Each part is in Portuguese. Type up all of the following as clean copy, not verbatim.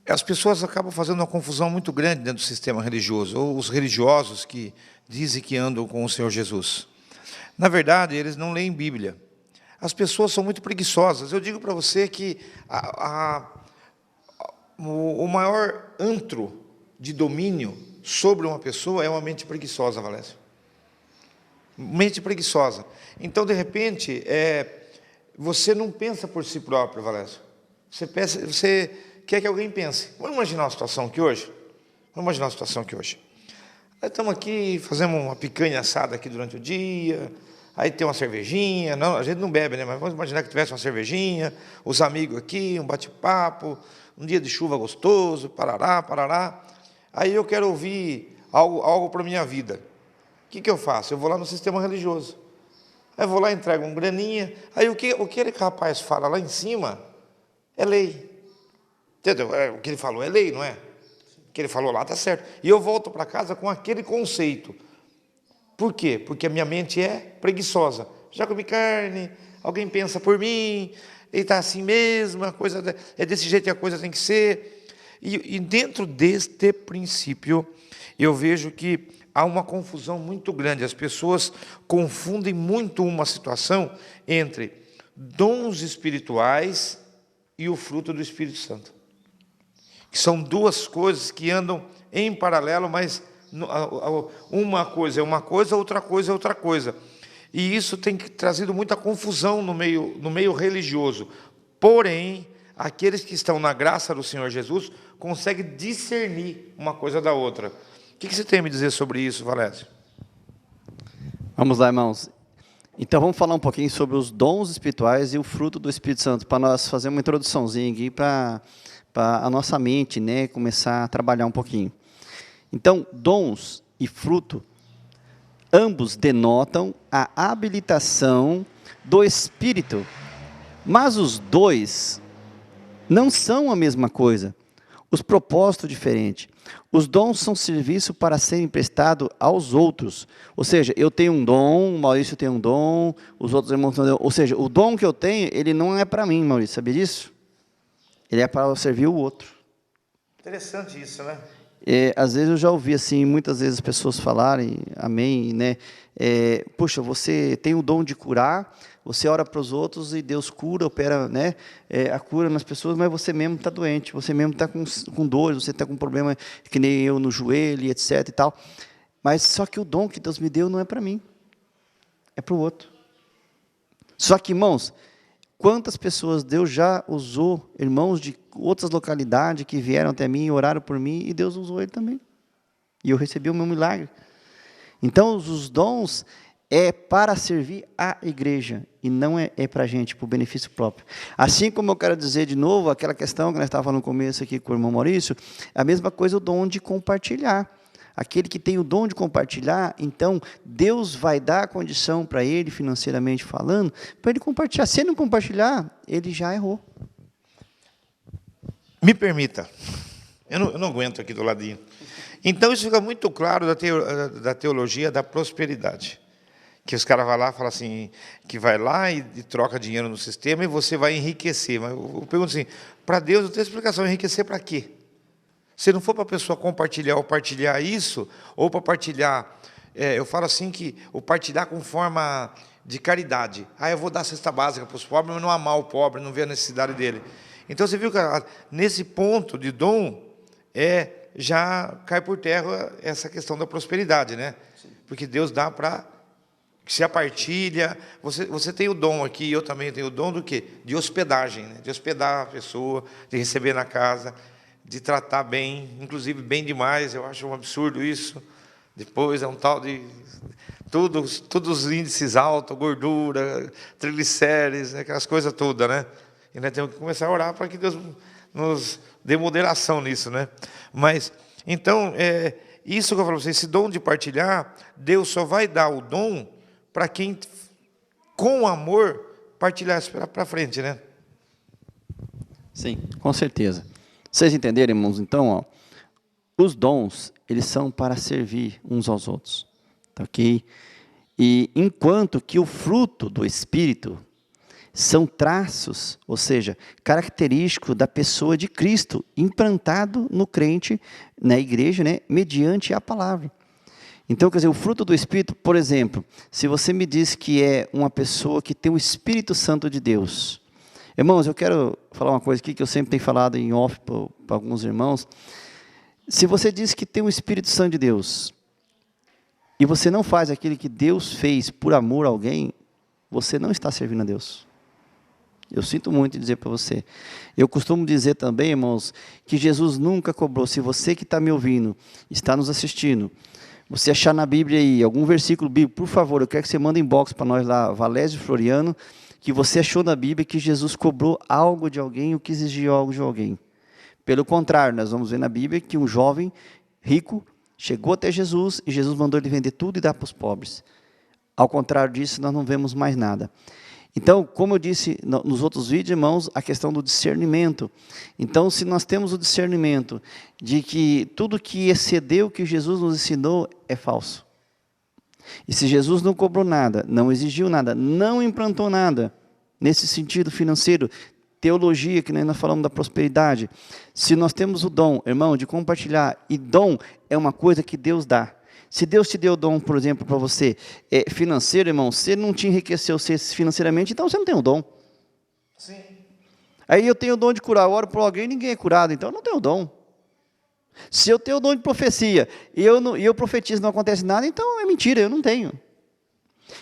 As pessoas acabam fazendo uma confusão muito grande dentro do sistema religioso, ou os religiosos que dizem que andam com o Senhor Jesus. Na verdade, eles não leem Bíblia. As pessoas são muito preguiçosas. Eu digo para você que o maior antro de domínio sobre uma pessoa é uma mente preguiçosa, Valécio. Mente preguiçosa. Então, de repente, você não pensa por si próprio, Valécio. Você quer que alguém pense. Vamos imaginar uma situação aqui hoje? Nós estamos aqui, fazemos uma picanha assada aqui durante o dia, aí tem uma cervejinha, não, a gente não bebe, né? Mas vamos imaginar que tivesse uma cervejinha, os amigos aqui, um bate-papo, um dia de chuva gostoso, parará, parará. Aí eu quero ouvir algo para a minha vida. O que eu faço? Eu vou lá no sistema religioso. Aí eu vou lá, entrego um graninha. Aí o que aquele rapaz fala lá em cima é lei. Entendeu? O que ele falou é lei, não é? O que ele falou lá está certo. E eu volto para casa com aquele conceito. Por quê? Porque a minha mente é preguiçosa. Já comi carne, alguém pensa por mim, ele está assim mesmo, a coisa é desse jeito que a coisa tem que ser. E dentro deste princípio, eu vejo que há uma confusão muito grande. As pessoas confundem muito uma situação entre dons espirituais e o fruto do Espírito Santo. Que são duas coisas que andam em paralelo, mas uma coisa é uma coisa, outra coisa é outra coisa. E isso tem trazido muita confusão no meio religioso. Porém, aqueles que estão na graça do Senhor Jesus conseguem discernir uma coisa da outra. O que você tem a me dizer sobre isso, Valécio? Vamos lá, irmãos. Então, vamos falar um pouquinho sobre os dons espirituais e o fruto do Espírito Santo, para nós fazer uma introduçãozinha aqui para a nossa mente, né, começar a trabalhar um pouquinho. Então, dons e fruto, ambos denotam a habilitação do Espírito, mas os dois não são a mesma coisa, os propósitos diferentes. Os dons são serviço para serem prestados aos outros, ou seja, eu tenho um dom, o Maurício tem um dom, os outros irmãos têm um dom, ou seja, o dom que eu tenho, ele não é para mim, Maurício, sabia disso? Ele é para servir o outro. Interessante isso, né? Às vezes eu já ouvi assim, muitas vezes as pessoas falarem, amém, né? Puxa, você tem o dom de curar, você ora para os outros e Deus cura, opera, né? A cura nas pessoas, mas você mesmo está doente, você mesmo está com dores, você está com problema que nem eu no joelho, etc. e tal. Mas só que o dom que Deus me deu não é para mim, é para o outro. Só que, irmãos, quantas pessoas Deus já usou, irmãos de outras localidades que vieram até mim e oraram por mim, e Deus usou ele também. E eu recebi o meu milagre. Então, os dons é para servir a igreja, e não é para a gente, para o benefício próprio. Assim como eu quero dizer de novo, aquela questão que nós estávamos no começo aqui com o irmão Maurício, a mesma coisa o dom de compartilhar. Aquele que tem o dom de compartilhar, então Deus vai dar a condição para ele, financeiramente falando, para ele compartilhar. Se ele não compartilhar, ele já errou. Me permita, eu não aguento aqui do ladinho. Então isso fica muito claro da teologia da prosperidade. Que os caras vão lá e falam assim, que vai lá e troca dinheiro no sistema e você vai enriquecer. Mas eu pergunto assim, para Deus não tem explicação, enriquecer para quê? Se não for para a pessoa compartilhar ou partilhar isso, ou para partilhar, eu falo assim que o partilhar com forma de caridade. Eu vou dar cesta básica para os pobres, mas não amar o pobre, não ver a necessidade dele. Então você viu que nesse ponto de dom, já cai por terra essa questão da prosperidade, né? Porque Deus dá para se a partilha, você tem o dom aqui, eu também tenho o dom do quê? De hospedagem, né? De hospedar a pessoa, de receber na casa, de tratar bem, inclusive bem demais, eu acho um absurdo isso. Depois é um tal de todos os índices altos, gordura, triglicérides, aquelas coisas todas, né? E nós temos que começar a orar para que Deus nos dê moderação nisso, né? Mas, então, isso que eu falo para vocês, esse dom de partilhar, Deus só vai dar o dom para quem, com amor, partilhar isso para frente, né? Sim, com certeza. Vocês entenderam, irmãos? Então, os dons, eles são para servir uns aos outros, tá ok? E enquanto que o fruto do Espírito São traços, ou seja, característicos da pessoa de Cristo, implantado no crente, na igreja, né, mediante a palavra. Então, quer dizer, o fruto do Espírito, por exemplo, se você me diz que é uma pessoa que tem o Espírito Santo de Deus. Irmãos, eu quero falar uma coisa aqui que eu sempre tenho falado em off para alguns irmãos. Se você diz que tem o Espírito Santo de Deus, e você não faz aquilo que Deus fez por amor a alguém, você não está servindo a Deus. Eu sinto muito em dizer para você. Eu costumo dizer também, irmãos, que Jesus nunca cobrou. Se você que está me ouvindo, está nos assistindo, você achar na Bíblia aí, algum versículo bíblico, por favor, eu quero que você mande inbox para nós lá, Valésio Floriano, que você achou na Bíblia que Jesus cobrou algo de alguém ou que exigiu algo de alguém. Pelo contrário, nós vamos ver na Bíblia que um jovem rico chegou até Jesus e Jesus mandou ele vender tudo e dar para os pobres. Ao contrário disso, nós não vemos mais nada. Então, como eu disse nos outros vídeos, irmãos, a questão do discernimento. Então, se nós temos o discernimento de que tudo que excedeu o que Jesus nos ensinou é falso. E se Jesus não cobrou nada, não exigiu nada, não implantou nada, nesse sentido financeiro, teologia, que nós falamos da prosperidade, se nós temos o dom, irmão, de compartilhar, e dom é uma coisa que Deus dá. Se Deus te deu o dom, por exemplo, para você, financeiro, irmão, se Ele não te enriqueceu financeiramente, então você não tem o dom. Sim. Aí eu tenho o dom de curar, eu oro por alguém e ninguém é curado, então eu não tenho o dom. Se eu tenho o dom de profecia e eu profetizo e não acontece nada, então é mentira, eu não tenho.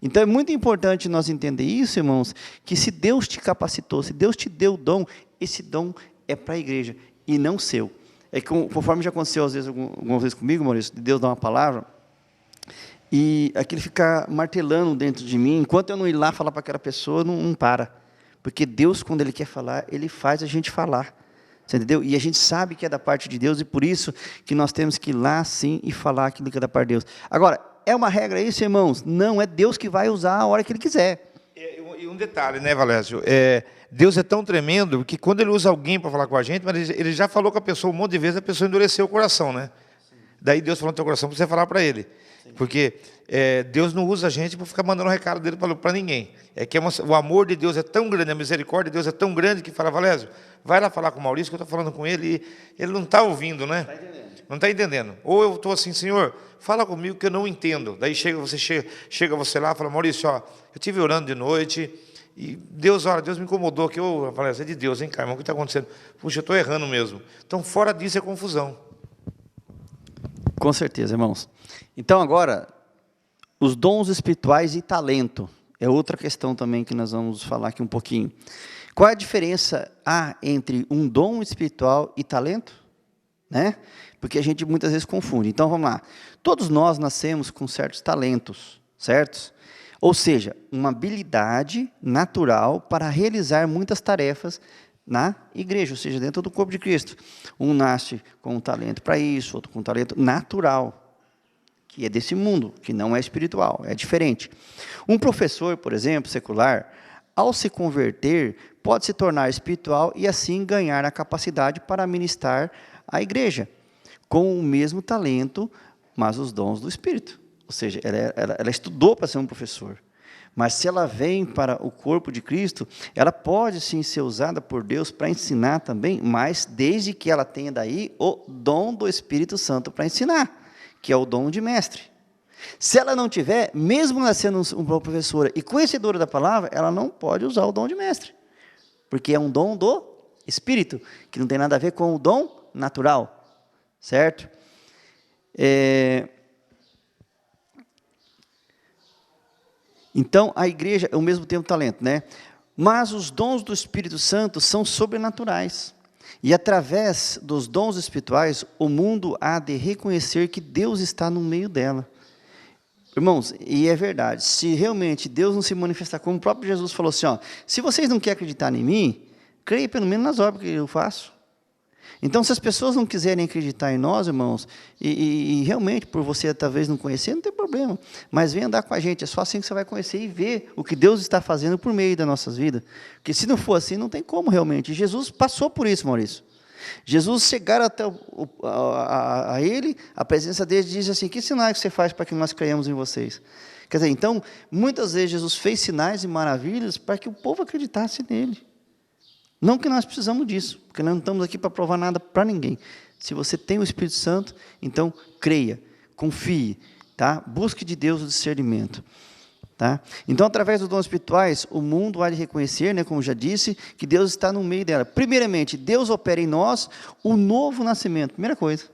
Então é muito importante nós entender isso, irmãos, que se Deus te capacitou, se Deus te deu o dom, esse dom é para a igreja e não seu. É que conforme já aconteceu às vezes, algumas vezes comigo, Maurício, de Deus dar uma palavra, e aquilo fica martelando dentro de mim, enquanto eu não ir lá falar para aquela pessoa, não para. Porque Deus, quando Ele quer falar, Ele faz a gente falar. Você entendeu? E a gente sabe que é da parte de Deus, e por isso que nós temos que ir lá sim e falar aquilo que é da parte de Deus. Agora, é uma regra isso, irmãos? Não, é Deus que vai usar a hora que Ele quiser. E um detalhe, né, Valésio? Deus é tão tremendo que quando Ele usa alguém para falar com a gente, mas Ele já falou com a pessoa um monte de vezes, a pessoa endureceu o coração, né? Sim. Daí Deus falou no teu coração para você falar para Ele. Sim. Porque Deus não usa a gente para ficar mandando o recado dele para ninguém. O amor de Deus é tão grande, a misericórdia de Deus é tão grande que fala, Valésio, vai lá falar com o Maurício, que eu estou falando com ele, e ele não está ouvindo, né? Não está entendendo. Ou eu estou assim, Senhor, fala comigo que eu não entendo. Daí chega você lá e fala, Maurício, ó, eu estive orando de noite, e Deus me incomodou, que eu falei, é de Deus, hein, Carmão, o que está acontecendo? Puxa, eu estou errando mesmo. Então, fora disso é confusão. Com certeza, irmãos. Então, agora, os dons espirituais e talento. É outra questão também que nós vamos falar aqui um pouquinho. Qual é a diferença entre um dom espiritual e talento? Né? Porque a gente muitas vezes confunde. Então, vamos lá. Todos nós nascemos com certos talentos, certos? Ou seja, uma habilidade natural para realizar muitas tarefas na igreja, ou seja, dentro do corpo de Cristo. Um nasce com um talento para isso, outro com um talento natural, que é desse mundo, que não é espiritual, é diferente. Um professor, por exemplo, secular, ao se converter, pode se tornar espiritual e assim ganhar a capacidade para ministrar a igreja, com o mesmo talento, mas os dons do Espírito. Ou seja, ela estudou para ser um professor. Mas se ela vem para o corpo de Cristo, ela pode sim ser usada por Deus para ensinar também, mas desde que ela tenha daí o dom do Espírito Santo para ensinar, que é o dom de mestre. Se ela não tiver, mesmo ela sendo uma professora e conhecedora da palavra, ela não pode usar o dom de mestre, porque é um dom do Espírito, que não tem nada a ver com o dom natural, certo? Então, a igreja é o mesmo tempo talento, né? Mas os dons do Espírito Santo são sobrenaturais. E através dos dons espirituais, o mundo há de reconhecer que Deus está no meio dela. Irmãos, e é verdade, se realmente Deus não se manifestar, como o próprio Jesus falou assim, ó, se vocês não querem acreditar em mim, creia pelo menos nas obras que eu faço. Então, se as pessoas não quiserem acreditar em nós, irmãos, e realmente, por você talvez não conhecer, não tem problema, mas vem andar com a gente, é só assim que você vai conhecer e ver o que Deus está fazendo por meio das nossas vidas, porque se não for assim, não tem como realmente. Jesus passou por isso, Maurício. Jesus chegaram até a Ele, a presença dele, diz assim, que sinais que você faz para que nós creiamos em vocês? Quer dizer, então, muitas vezes Jesus fez sinais e maravilhas para que o povo acreditasse nele. Não que nós precisamos disso, porque nós não estamos aqui para provar nada para ninguém. Se você tem o Espírito Santo, então creia, confie, tá? Busque de Deus o discernimento. Tá? Então, através dos dons espirituais, o mundo há de reconhecer, né, como já disse, que Deus está no meio dela. Primeiramente, Deus opera em nós o novo nascimento. Primeira coisa.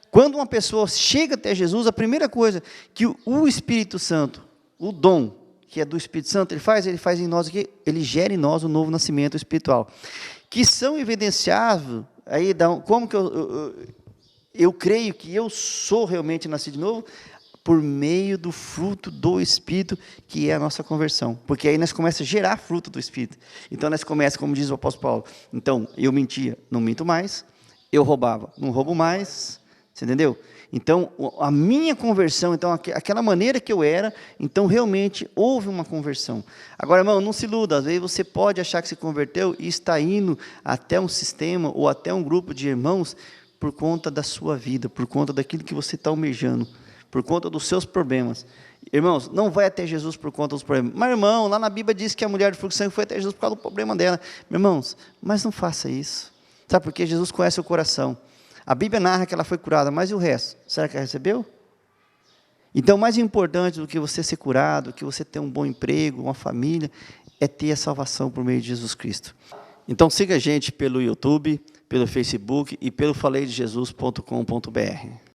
Quando uma pessoa chega até Jesus, a primeira coisa que o Espírito Santo, o dom que é do Espírito Santo, ele faz em nós aqui, ele gera em nós o novo nascimento espiritual, que são evidenciáveis, aí, como que eu creio que eu sou realmente nascido de novo, por meio do fruto do Espírito, que é a nossa conversão. Porque aí nós começamos a gerar fruto do Espírito. Então nós começamos, como diz o apóstolo Paulo, então eu mentia, não minto mais, eu roubava, não roubo mais, você entendeu? Então a minha conversão, então aquela maneira que eu era, então realmente houve uma conversão. Agora, irmão, não se iluda, às vezes você pode achar que se converteu e está indo até um sistema ou até um grupo de irmãos por conta da sua vida, por conta daquilo que você está almejando, por conta dos seus problemas. Irmãos, não vai até Jesus por conta dos problemas. Mas, irmão, lá na Bíblia diz que a mulher de fluxo de sangue foi até Jesus por causa do problema dela. Irmãos, mas não faça isso. Sabe por quê? Jesus conhece o coração. A Bíblia narra que ela foi curada, mas e o resto? Será que ela recebeu? Então, mais importante do que você ser curado, do que você ter um bom emprego, uma família, é ter a salvação por meio de Jesus Cristo. Então, siga a gente pelo YouTube, pelo Facebook e pelo faleidejesus.com.br.